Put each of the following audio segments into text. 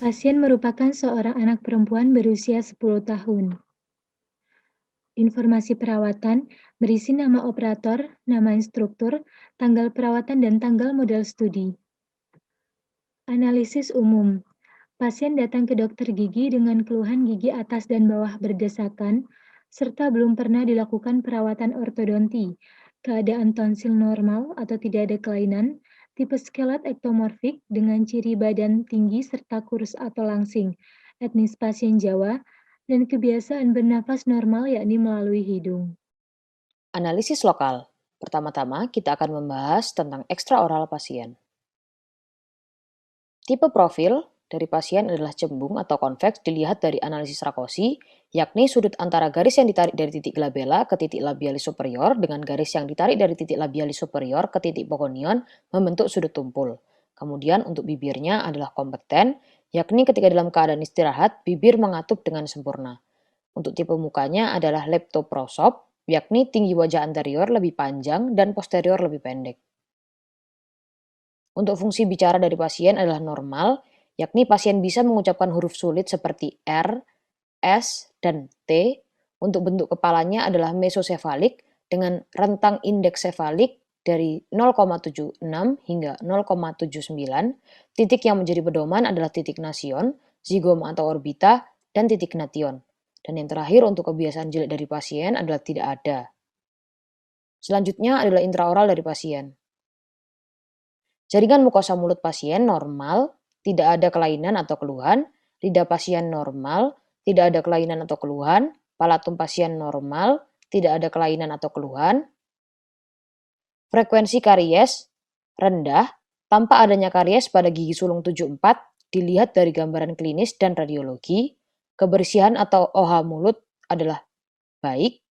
Pasien merupakan seorang anak perempuan berusia 10 tahun. Informasi perawatan berisi nama operator, nama instruktur, tanggal perawatan dan tanggal modal studi. Analisis umum. Pasien datang ke dokter gigi dengan keluhan gigi atas dan bawah berdesakan, serta belum pernah dilakukan perawatan ortodonti. Keadaan tonsil normal atau tidak ada kelainan, tipe skelet ektomorfik dengan ciri badan tinggi serta kurus atau langsing, etnis pasien Jawa, dan kebiasaan bernafas normal yakni melalui hidung. Analisis lokal. Pertama-tama, kita akan membahas tentang ekstraoral pasien. Tipe profil dari pasien adalah cembung atau konveks dilihat dari analisis Rakosi, yakni sudut antara garis yang ditarik dari titik glabella ke titik labialis superior dengan garis yang ditarik dari titik labialis superior ke titik pogonion membentuk sudut tumpul. Kemudian untuk bibirnya adalah kompeten, yakni ketika dalam keadaan istirahat, bibir mengatup dengan sempurna. Untuk tipe mukanya adalah leptoprosop, yakni tinggi wajah anterior lebih panjang dan posterior lebih pendek. Untuk fungsi bicara dari pasien adalah normal, yakni pasien bisa mengucapkan huruf sulit seperti R, S, dan T. Untuk bentuk kepalanya adalah mesosefalik dengan rentang indeks sefalik dari 0,76 hingga 0,79. Titik yang menjadi pedoman adalah titik nasion, zigoma atau orbita, dan titik nation. Dan yang terakhir untuk kebiasaan jelek dari pasien adalah tidak ada. Selanjutnya adalah intraoral dari pasien. Jaringan mukosa mulut pasien normal, tidak ada kelainan atau keluhan. Lidah pasien normal, tidak ada kelainan atau keluhan. Palatum pasien normal, tidak ada kelainan atau keluhan. Frekuensi karies rendah, tanpa adanya karies pada gigi sulung 74 dilihat dari gambaran klinis dan radiologi. Kebersihan atau OH mulut adalah baik,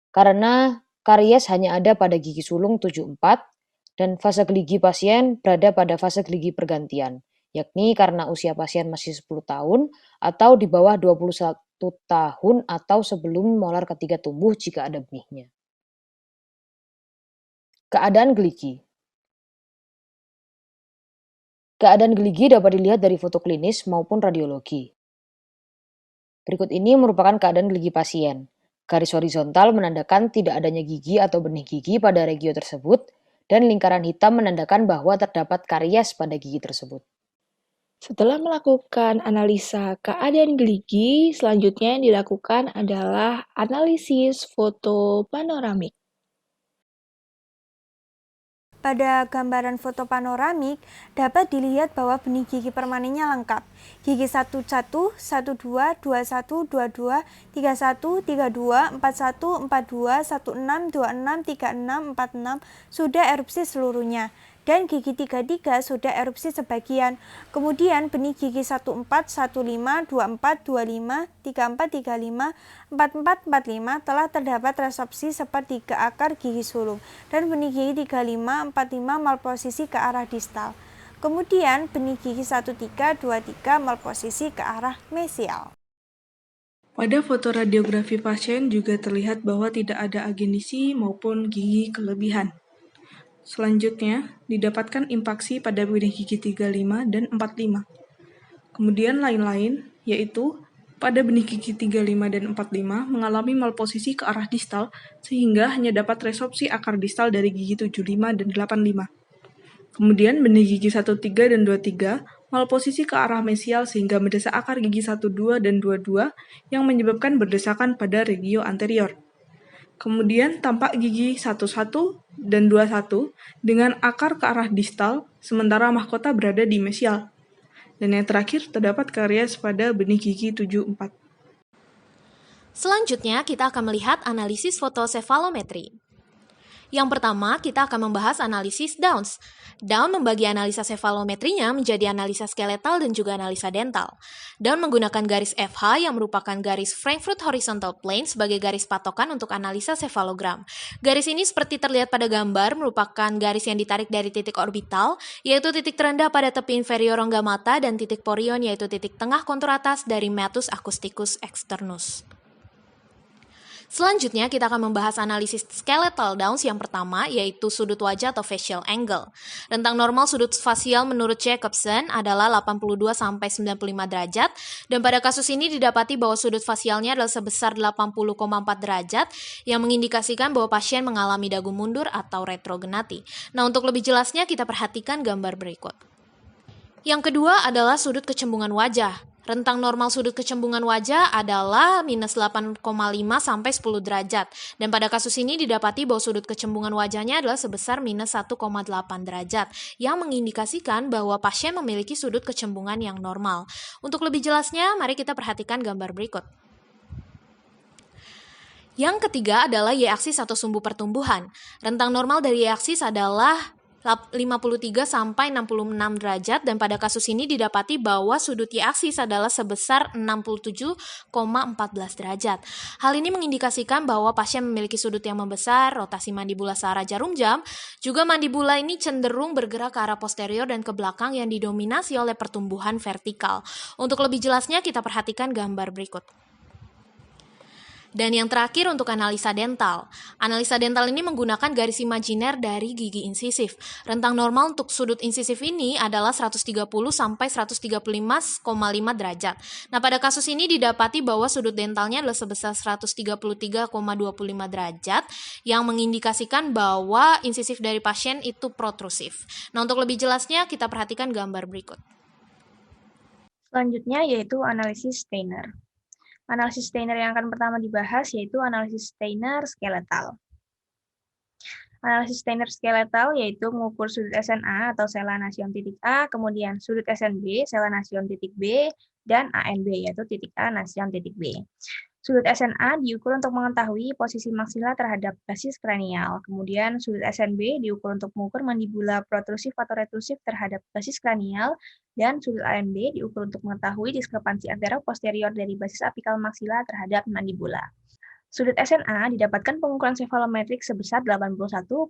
karena karies hanya ada pada gigi sulung 74 dan fase gigi pasien berada pada fase gigi pergantian, yakni karena usia pasien masih 10 tahun atau di bawah 21 tahun atau sebelum molar ketiga tumbuh jika ada benihnya. Keadaan geligi. Keadaan geligi dapat dilihat dari foto klinis maupun radiologi. Berikut ini merupakan keadaan geligi pasien. Garis horizontal menandakan tidak adanya gigi atau benih gigi pada regio tersebut, dan lingkaran hitam menandakan bahwa terdapat karies pada gigi tersebut. Setelah melakukan analisa keadaan geligi, selanjutnya yang dilakukan adalah analisis foto panoramik. Pada gambaran foto panoramik, dapat dilihat bahwa benih gigi permanennya lengkap. Gigi 11, 12, 21, 22, 31, 32, 41, 42, 16, 26, 36, 46 sudah erupsi seluruhnya. Dan gigi 33 sudah erupsi sebagian. Kemudian benih gigi 14, 15, 24, 25, 34, 35, 44, 45 telah terdapat resorpsi seperti ke akar gigi sulung. Dan benih gigi 35, 45 malposisi ke arah distal. Kemudian benih gigi 13, 23 malposisi ke arah mesial. Pada foto radiografi pasien juga terlihat bahwa tidak ada agenisi maupun gigi kelebihan. Selanjutnya, didapatkan impaksi pada benih gigi 35 dan 45. Kemudian lain-lain, yaitu pada benih gigi 35 dan 45 mengalami malposisi ke arah distal sehingga hanya dapat resorpsi akar distal dari gigi 75 dan 85. Kemudian benih gigi 13 dan 23 malposisi ke arah mesial sehingga mendesak akar gigi 12 dan 22 yang menyebabkan berdesakan pada regio anterior. Kemudian tampak gigi 11 dan 21 dengan akar ke arah distal, sementara mahkota berada di mesial. Dan yang terakhir terdapat karies pada benih gigi 74. Selanjutnya kita akan melihat analisis fotosefalometri. Yang pertama, kita akan membahas analisis Downs. Down membagi analisa sefalometrinya menjadi analisa skeletal dan juga analisa dental. Down menggunakan garis FH yang merupakan garis Frankfurt Horizontal Plane sebagai garis patokan untuk analisa sefalogram. Garis ini seperti terlihat pada gambar merupakan garis yang ditarik dari titik orbital, yaitu titik terendah pada tepi inferior rongga mata, dan titik porion yaitu titik tengah kontur atas dari meatus acousticus externus. Selanjutnya, kita akan membahas analisis skeletal Downs yang pertama, yaitu sudut wajah atau facial angle. Rentang normal sudut fasial menurut Jacobson adalah 82-95 derajat, dan pada kasus ini didapati bahwa sudut fasialnya adalah sebesar 80,4 derajat, yang mengindikasikan bahwa pasien mengalami dagu mundur atau retrogenati. Nah, untuk lebih jelasnya, kita perhatikan gambar berikut. Yang kedua adalah sudut kecembungan wajah. Rentang normal sudut kecembungan wajah adalah minus 8,5 sampai 10 derajat. Dan pada kasus ini didapati bahwa sudut kecembungan wajahnya adalah sebesar minus 1,8 derajat, yang mengindikasikan bahwa pasien memiliki sudut kecembungan yang normal. Untuk lebih jelasnya, mari kita perhatikan gambar berikut. Yang ketiga adalah Y-aksis atau sumbu pertumbuhan. Rentang normal dari Y-aksis adalah 53 sampai 66 derajat, dan pada kasus ini didapati bahwa sudut Y-aksis adalah sebesar 67,14 derajat. Hal ini mengindikasikan bahwa pasien memiliki sudut yang membesar, rotasi mandibula searah jarum jam, juga mandibula ini cenderung bergerak ke arah posterior dan ke belakang yang didominasi oleh pertumbuhan vertikal. Untuk lebih jelasnya kita perhatikan gambar berikut. Dan yang terakhir untuk analisa dental. Analisa dental ini menggunakan garis imajiner dari gigi insisif. Rentang normal untuk sudut insisif ini adalah 130 sampai 135,5 derajat. Nah, pada kasus ini didapati bahwa sudut dentalnya adalah sebesar 133,25 derajat, yang mengindikasikan bahwa insisif dari pasien itu protrusif. Nah, untuk lebih jelasnya kita perhatikan gambar berikut. Selanjutnya yaitu analisis Steiner. Analisis Steiner yang akan pertama dibahas yaitu analisis Steiner skeletal. Analisis Steiner skeletal yaitu mengukur sudut SNA atau sela nasion titik A, kemudian sudut SNB, sela nasion titik B, dan ANB yaitu titik A nasion titik B. Sudut SNA diukur untuk mengetahui posisi maksila terhadap basis kranial. Kemudian sudut SNB diukur untuk mengukur mandibula protrusif atau retrusif terhadap basis kranial. Dan sudut ANB diukur untuk mengetahui diskrepansi antero-posterior dari basis apikal maksila terhadap mandibula. Sudut SNA didapatkan pengukuran sefalometrik sebesar 81,90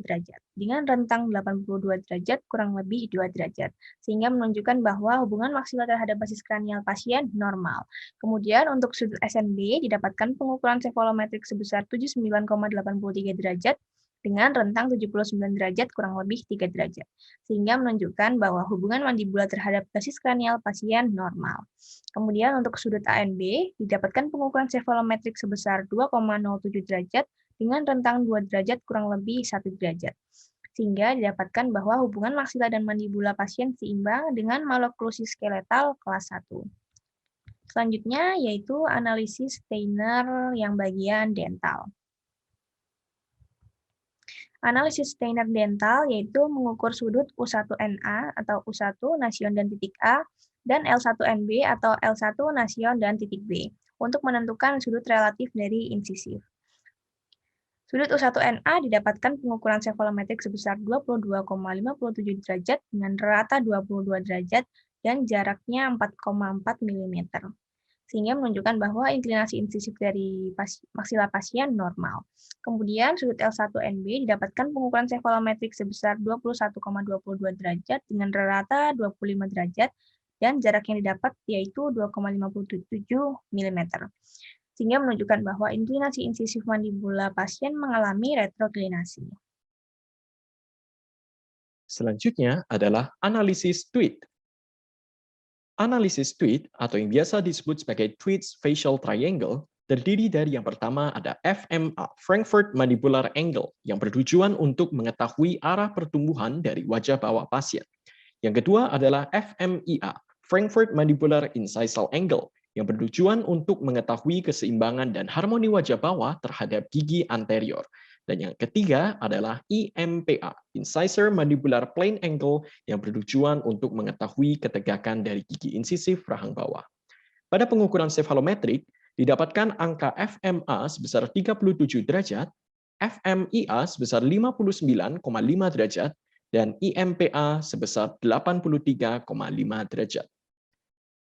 derajat dengan rentang 82 derajat kurang lebih 2 derajat, sehingga menunjukkan bahwa hubungan maksila terhadap basis kranial pasien normal. Kemudian untuk sudut SNB didapatkan pengukuran sefalometrik sebesar 79,83 derajat dengan rentang 79 derajat kurang lebih 3 derajat, sehingga menunjukkan bahwa hubungan mandibula terhadap basis kranial pasien normal. Kemudian untuk sudut ANB didapatkan pengukuran sefalometrik sebesar 2,07 derajat dengan rentang 2 derajat kurang lebih 1 derajat, sehingga didapatkan bahwa hubungan maksila dan mandibula pasien seimbang dengan maloklusi skeletal kelas 1. Selanjutnya yaitu analisis Steiner yang bagian dental. Analisis Steiner dental yaitu mengukur sudut U1NA atau U1 nasion dan titik A dan L1NB atau L1 nasion dan titik B untuk menentukan sudut relatif dari insisif. Sudut U1NA didapatkan pengukuran sefalometrik sebesar 22,57 derajat dengan rata 22 derajat dan jaraknya 4,4 mm. Sehingga menunjukkan bahwa inklinasi insisif dari maksila pasien normal. Kemudian sudut L1NB didapatkan pengukuran sefalometrik sebesar 21,22 derajat dengan rata 25 derajat dan jarak yang didapat yaitu 2,57 mm. Sehingga menunjukkan bahwa inklinasi insisif mandibula pasien mengalami retroklinasi. Selanjutnya adalah analisis Tweed. Analisis Tweed, atau yang biasa disebut sebagai Tweed's Facial Triangle, terdiri dari yang pertama ada FMA, Frankfurt Mandibular Angle, yang bertujuan untuk mengetahui arah pertumbuhan dari wajah bawah pasien. Yang kedua adalah FMIA, Frankfurt Mandibular Incisal Angle, yang bertujuan untuk mengetahui keseimbangan dan harmoni wajah bawah terhadap gigi anterior. Dan yang ketiga adalah IMPA, Incisor Mandibular Plane Angle, yang bertujuan untuk mengetahui ketegakan dari gigi insisif rahang bawah. Pada pengukuran sefalometrik, didapatkan angka FMA sebesar 37 derajat, FMIA sebesar 59,5 derajat, dan IMPA sebesar 83,5 derajat.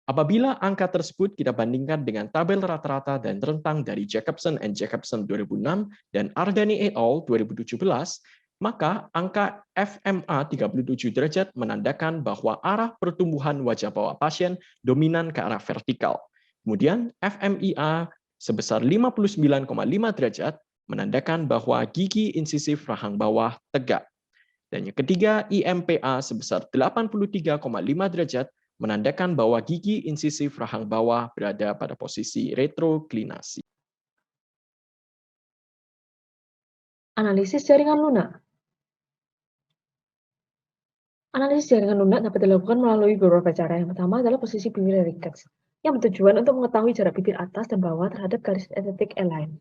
Apabila angka tersebut kita bandingkan dengan tabel rata-rata dan rentang dari Jacobson and Jacobson 2006 dan Ardani et al. 2017, maka angka FMA 37 derajat menandakan bahwa arah pertumbuhan wajah bawah pasien dominan ke arah vertikal. Kemudian FMIA sebesar 59,5 derajat menandakan bahwa gigi insisif rahang bawah tegak. Dan yang ketiga, IMPA sebesar 83,5 derajat menandakan bahwa gigi insisif rahang bawah berada pada posisi retroklinasi. Analisis jaringan lunak. Analisis jaringan lunak dapat dilakukan melalui beberapa cara. Yang pertama adalah posisi bibir rickets, yang bertujuan untuk mengetahui jarak bibir atas dan bawah terhadap garis estetik align.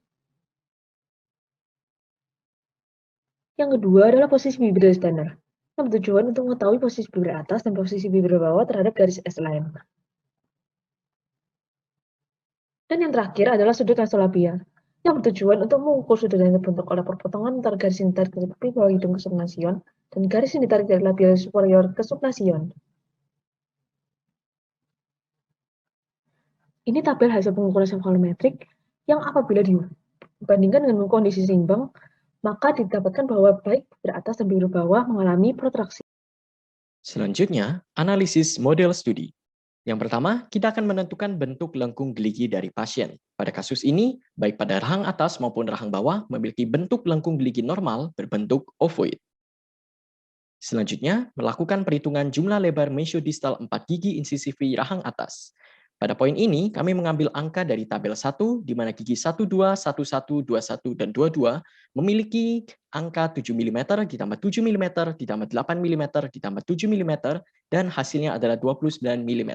Yang kedua adalah posisi bibir standar, yang bertujuan untuk mengetahui posisi bibir atas dan posisi bibir bawah terhadap garis S-line. Dan yang terakhir adalah sudut nasolabial, yang bertujuan untuk mengukur sudut yang terbentuk oleh perpotongan antara garis yang ditarik dari pipi bawah hidung ke subnasion dan garis yang ditarik dari labial superior ke subnasion. Ini tabel hasil pengukuran sefalometrik yang apabila dibandingkan dengan kondisi seimbang, maka didapatkan bahwa baik bibir atas dan bibir bawah mengalami protraksi. Selanjutnya, analisis model studi. Yang pertama, kita akan menentukan bentuk lengkung geligi dari pasien. Pada kasus ini, baik pada rahang atas maupun rahang bawah memiliki bentuk lengkung geligi normal berbentuk ovoid. Selanjutnya, melakukan perhitungan jumlah lebar mesiodistal 4 gigi insisivi rahang atas. Pada poin ini, kami mengambil angka dari tabel 1, di mana gigi 12, 11, 21, dan 22 memiliki angka 7 mm, ditambah 7 mm, ditambah 8 mm, ditambah 7 mm, dan hasilnya adalah 29 mm.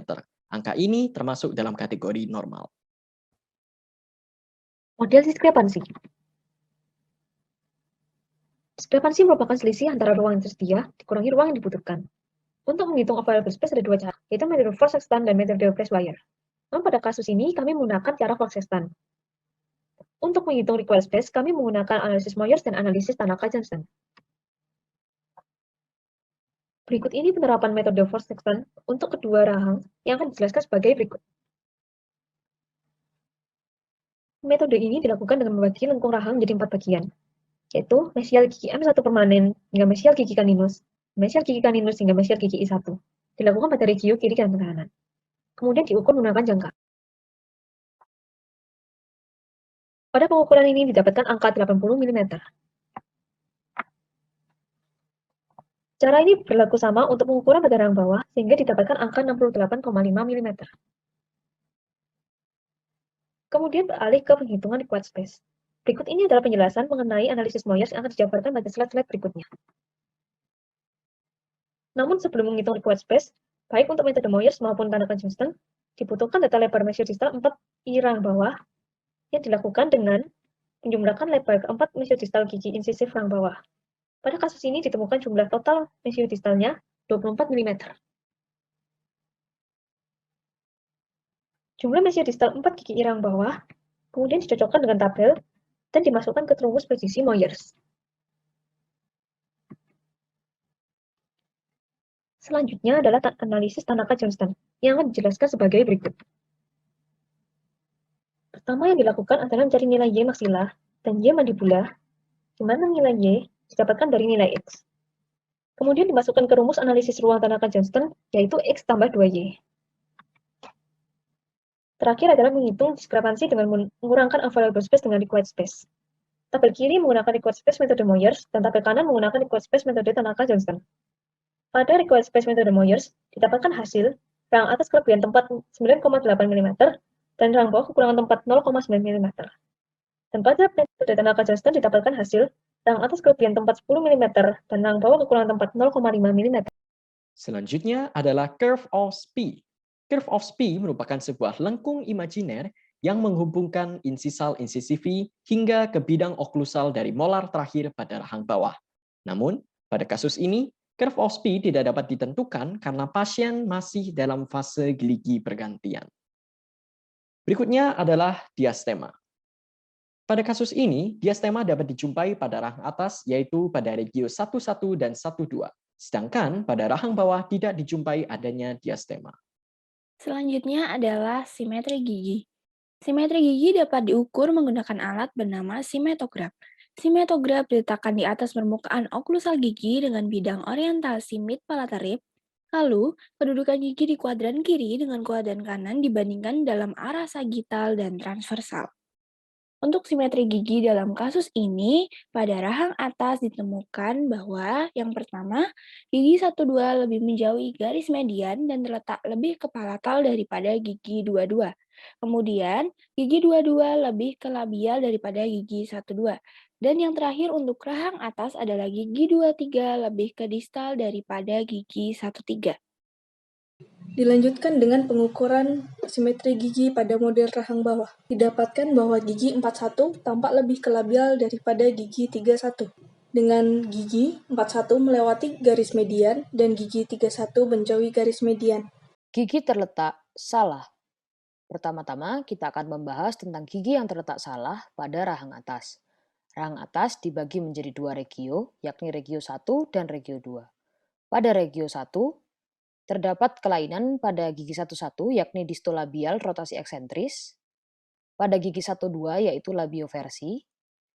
Angka ini termasuk dalam kategori normal. Model diskrepansi. Diskrepansi merupakan selisih antara ruang yang tersedia dikurangi ruang yang dibutuhkan. Untuk menghitung available space ada dua cara, yaitu metode Fox-Sexton dan metode Presswire. Namun pada kasus ini kami menggunakan cara Fox-Sexton. Untuk menghitung required space, kami menggunakan analisis Moyers dan analisis Tanaka-Johnston. Berikut ini penerapan metode Fox-Sexton untuk kedua rahang yang akan dijelaskan sebagai berikut. Metode ini dilakukan dengan membagi lengkung rahang menjadi 4 bagian, yaitu mesial gigi M1 permanen hingga mesial gigi caninus, mesial gigi caninus hingga mesial gigi I1. Dilakukan pada regio kiri dan kanan. Kemudian diukur menggunakan jangka. Pada pengukuran ini didapatkan angka 80 mm. Cara ini berlaku sama untuk pengukuran pada rahang bawah, sehingga didapatkan angka 68,5 mm. Kemudian beralih ke penghitungan required space. Berikut ini adalah penjelasan mengenai analisis Moyers yang akan dijabarkan pada slide-slide berikutnya. Namun sebelum menghitung required space, baik untuk metode Moyers maupun Tanaka-Johnston, dibutuhkan data lebar mesiodistal 4 I rahang bawah yang dilakukan dengan menjumlahkan lebar keempat mesiodistal gigi insisif rahang bawah. Pada kasus ini ditemukan jumlah total mesiodistalnya 24 mm. Jumlah mesiodistal 4 gigi I rahang bawah kemudian dicocokkan dengan tabel dan dimasukkan ke rumus presisi Moyers. Selanjutnya adalah analisis Tanaka-Johnston yang akan dijelaskan sebagai berikut. Pertama yang dilakukan adalah mencari nilai Y maksila dan Y mandibula, di mana nilai Y didapatkan dari nilai X. Kemudian dimasukkan ke rumus analisis ruang Tanaka-Johnston, yaitu X tambah 2Y. Terakhir adalah menghitung diskrepansi dengan mengurangkan available space dengan required space. Tabel kiri menggunakan required space metode Moyers, dan tabel kanan menggunakan required space metode Tanaka-Johnston. Pada required space metode Moyers, didapatkan hasil rahang atas kelebihan tempat 9,8 mm dan rahang bawah kekurangan tempat 0,9 mm. Dan pada metode Tanaka-Johnston didapatkan hasil rahang atas kelebihan tempat 10 mm dan rahang bawah kekurangan tempat 0,5 mm. Selanjutnya adalah curve of Spee. Curve of Spee merupakan sebuah lengkung imajiner yang menghubungkan insisal insisivi hingga ke bidang oklusal dari molar terakhir pada rahang bawah. Namun, pada kasus ini, curve of Spee tidak dapat ditentukan karena pasien masih dalam fase geligi pergantian. Berikutnya adalah diastema. Pada kasus ini, diastema dapat dijumpai pada rahang atas, yaitu pada regio 11 dan 12. Sedangkan pada rahang bawah tidak dijumpai adanya diastema. Selanjutnya adalah simetri gigi. Simetri gigi dapat diukur menggunakan alat bernama simetograf. Simetograf diletakkan di atas permukaan oklusal gigi dengan bidang orientasi mid-palatal rib. Lalu, kedudukan gigi di kuadran kiri dengan kuadran kanan dibandingkan dalam arah sagital dan transversal. Untuk simetri gigi dalam kasus ini, pada rahang atas ditemukan bahwa yang pertama, gigi 1-2 lebih menjauhi garis median dan terletak lebih ke palatal daripada gigi 2-2. Kemudian, gigi 2-2 lebih ke labial daripada gigi 1-2. Dan yang terakhir untuk rahang atas adalah gigi 2-3 lebih ke distal daripada gigi 1-3. Dilanjutkan dengan pengukuran simetri gigi pada model rahang bawah. Didapatkan bahwa gigi 41 tampak lebih ke labial daripada gigi 31. Dengan gigi 41 melewati garis median dan gigi 31 menjauhi garis median. Gigi terletak salah. Pertama-tama kita akan membahas tentang gigi yang terletak salah pada rahang atas. Rahang atas dibagi menjadi dua regio, yakni regio 1 dan regio 2. Pada regio 1, terdapat kelainan pada gigi 1-1 yakni distolabial rotasi eksentris, pada gigi 1-2 yaitu labioversi,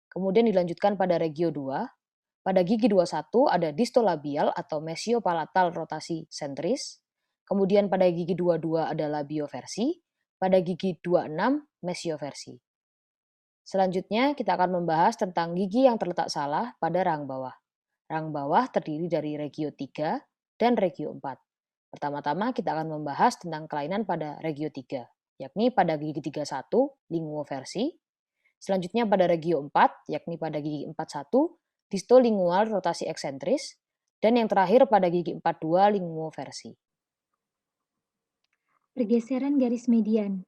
kemudian dilanjutkan pada regio 2, pada gigi 2-1 ada distolabial atau mesiopalatal rotasi sentris, kemudian pada gigi 2-2 ada labioversi, pada gigi 2-6 mesioversi. Selanjutnya kita akan membahas tentang gigi yang terletak salah pada rahang bawah. Rahang bawah terdiri dari regio 3 dan regio 4. Pertama-tama kita akan membahas tentang kelainan pada regio 3, yakni pada gigi 31 linguoversi. Selanjutnya pada regio 4, yakni pada gigi 41 distolingual rotasi eksentris. Dan yang terakhir pada gigi 42 linguoversi. Pergeseran garis median.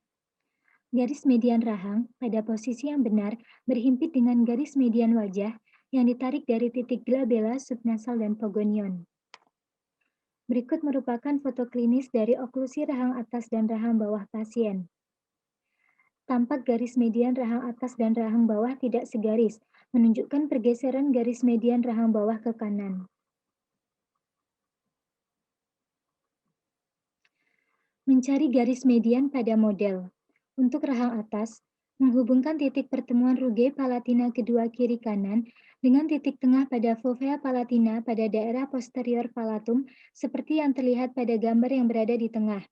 Garis median rahang pada posisi yang benar berhimpit dengan garis median wajah yang ditarik dari titik glabella, subnasal, dan pogonion. Berikut merupakan foto klinis dari oklusi rahang atas dan rahang bawah pasien. Tampak garis median rahang atas dan rahang bawah tidak segaris, menunjukkan pergeseran garis median rahang bawah ke kanan. Mencari garis median pada model. Untuk rahang atas, menghubungkan titik pertemuan rugae palatina kedua kiri kanan dengan titik tengah pada fovea palatina pada daerah posterior palatum seperti yang terlihat pada gambar yang berada di tengah.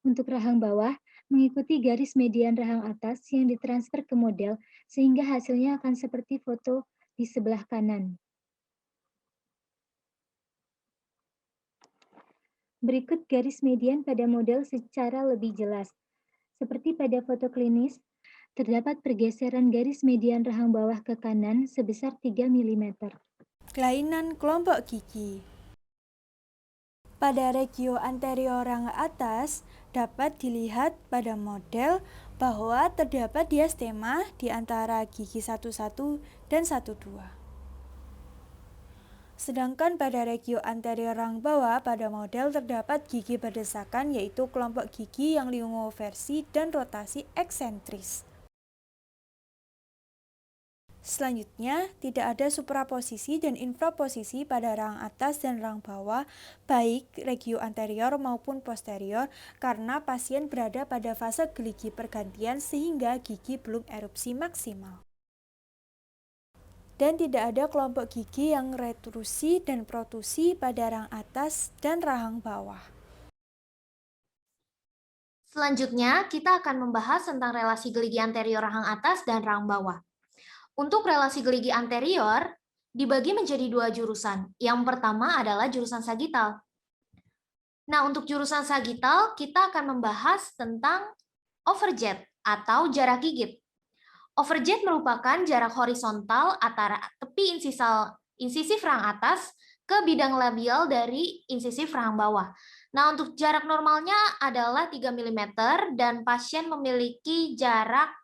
Untuk rahang bawah, mengikuti garis median rahang atas yang ditransfer ke model sehingga hasilnya akan seperti foto di sebelah kanan. Berikut garis median pada model secara lebih jelas. Seperti pada foto klinis, terdapat pergeseran garis median rahang bawah ke kanan sebesar 3 mm. Kelainan kelompok gigi. Pada regio anterior rahang atas dapat dilihat pada model bahwa terdapat diastema di antara gigi 1-1 dan 1-2. Sedangkan pada regio anterior rahang bawah pada model terdapat gigi berdesakan yaitu kelompok gigi yang linguoversi dan rotasi eksentris. Selanjutnya, tidak ada supraposisi dan infraposisi pada rahang atas dan rahang bawah, baik regio anterior maupun posterior, karena pasien berada pada fase geligi pergantian sehingga gigi belum erupsi maksimal. Dan tidak ada kelompok gigi yang retrusi dan protusi pada rahang atas dan rahang bawah. Selanjutnya, kita akan membahas tentang relasi geligi anterior rahang atas dan rahang bawah. Untuk relasi geligi anterior, dibagi menjadi dua jurusan. Yang pertama adalah jurusan sagital. Nah, untuk jurusan sagital, kita akan membahas tentang overjet atau jarak gigit. Overjet merupakan jarak horizontal antara tepi insisif rahang atas ke bidang labial dari insisif rahang bawah. Nah, untuk jarak normalnya adalah 3 mm dan pasien memiliki jarak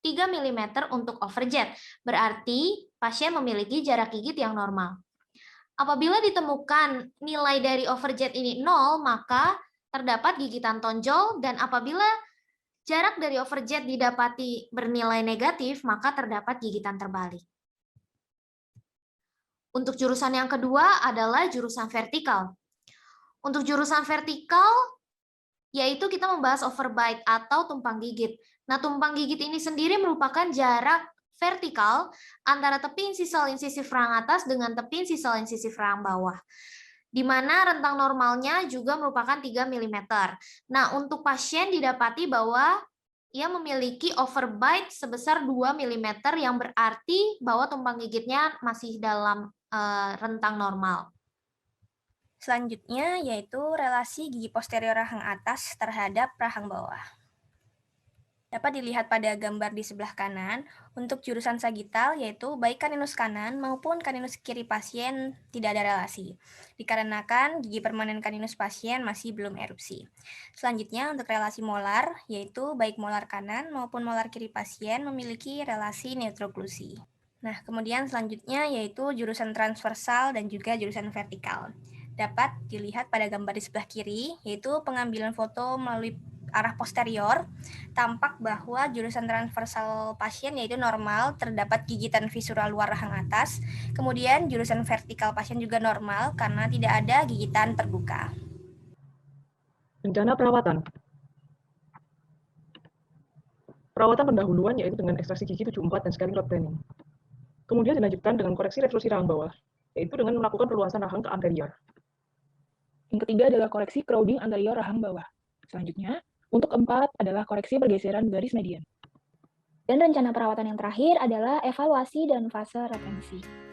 3 mm untuk overjet. Berarti pasien memiliki jarak gigit yang normal. Apabila ditemukan nilai dari overjet ini 0, maka terdapat gigitan tonjol, dan apabila jarak dari overjet didapati bernilai negatif, maka terdapat gigitan terbalik. Untuk jurusan yang kedua adalah jurusan vertikal. Untuk jurusan vertikal, yaitu kita membahas overbite atau tumpang gigit. Nah, tumpang gigit ini sendiri merupakan jarak vertikal antara tepi insisal-insisif rahang atas dengan tepi insisal-insisif rahang bawah, di mana rentang normalnya juga merupakan 3 mm. Nah, untuk pasien didapati bahwa ia memiliki overbite sebesar 2 mm yang berarti bahwa tumpang gigitnya masih dalam rentang normal. Selanjutnya yaitu relasi gigi posterior rahang atas terhadap rahang bawah. Dapat dilihat pada gambar di sebelah kanan, untuk jurusan sagital yaitu baik kaninus kanan maupun kaninus kiri pasien tidak ada relasi, dikarenakan gigi permanen kaninus pasien masih belum erupsi. Selanjutnya untuk relasi molar, yaitu baik molar kanan maupun molar kiri pasien memiliki relasi neutroklusi. Nah, kemudian selanjutnya yaitu jurusan transversal dan juga jurusan vertikal. Dapat dilihat pada gambar di sebelah kiri, yaitu pengambilan foto melalui arah posterior, tampak bahwa jurusan transversal pasien yaitu normal, terdapat gigitan visural luar rahang atas, kemudian jurusan vertikal pasien juga normal karena tidak ada gigitan terbuka. Rencana perawatan. Perawatan pendahuluan yaitu dengan ekstraksi gigi 74 dan scaling rod planing. Kemudian dilanjutkan dengan koreksi retrosi rahang bawah, yaitu dengan melakukan perluasan rahang ke anterior. Yang ketiga adalah koreksi crowding anterior rahang bawah. Selanjutnya, untuk keempat adalah koreksi pergeseran garis median. Dan rencana perawatan yang terakhir adalah evaluasi dan fase retensi.